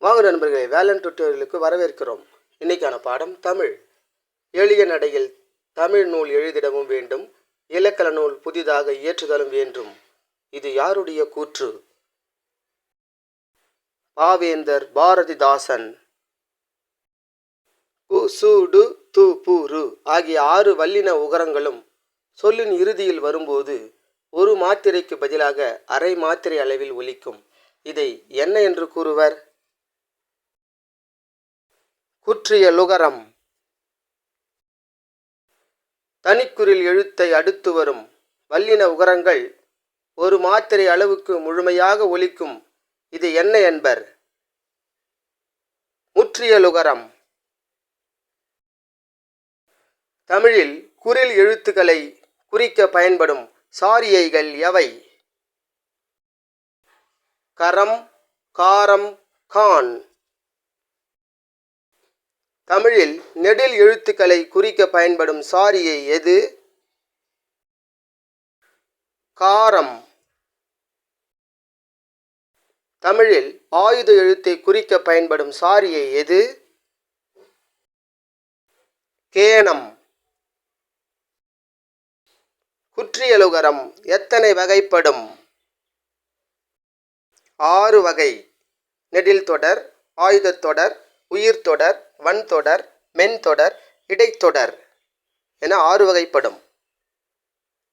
வாங்க நண்பர்களே, வேலன் டுட்டோரியலுக்கு வரவேற்கிறோம். இன்னைக்கான பாடம் தமிழ். எளிய நடையில் தமிழ் நூல் எழுதிடவும் வேண்டும், இலக்கண நூல் புதிதாக இயற்றுதலும் வேண்டும். இது யாருடைய கூற்று? பாவேந்தர் பாரதிதாசன். கு சு டு து பு ரு ஆகிய 6 வல்லின உகரங்களும் சொல்லின் இறுதியில் வரும்போது ஒரு மாத்திரைக்கு பதிலாக அரை மாத்திரை அளவில் ஒலிக்கும். இதை என்ன என்று கூறுவர்? குற்றிய லுகரம். தனிக்குறில் எழுத்தை அடுத்து வரும் வல்லின உகரங்கள் ஒரு மாத்திரை அளவுக்கு முழுமையாக ஒலிக்கும். இது என்ன என்பர்? முற்றிய லுகரம். தமிழில் குறில் எழுத்துக்களை குறிக்க பயன்படும் சாரியைகள் எவை? கரம், காரம், கான். தமிழில் நெடில் எழுத்துக்களை குறிக்க பயன்படும் சாரியை எது? காரம். தமிழில் ஆயுத எழுத்தை குறிக்க பயன்படும் சாரியை எது? கேனம். குற்றியலுகரம் எத்தனை வகைப்படும்? 6 வகை. நெடில் தொடர், ஆயுதத் தொடர், உயிர்த்தொடர், வன்தொடர், மென்தொடர், இடைத்தொடர் என 6 வகைப்படும்.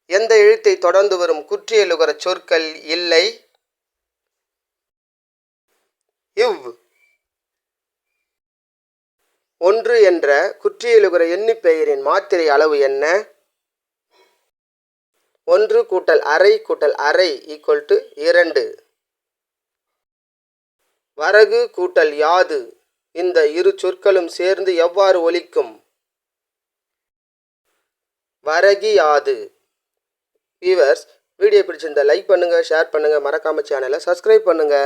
எந்த எழுத்தை தொடர்ந்து வரும் குற்றியலுகர சொற்கள் இல்லை? இவ். 1 என்ற குற்றியலுகர எண்ணிப்பெயரின் மாத்திரை அளவு என்ன? 1 கூட்டல் அரை கூட்டல் அரை = 2. வரகு கூட்டல் யாது இந்த இரு சொற்களும் சேர்ந்து எவ்வாறு ஒலிக்கும்? வரகியாது. வியூவர்ஸ், வீடியோ பிடிச்சிருந்தா லைக் பண்ணுங்க, ஷேர் பண்ணுங்க, மறக்காம சேனலை சப்ஸ்கிரைப் பண்ணுங்க.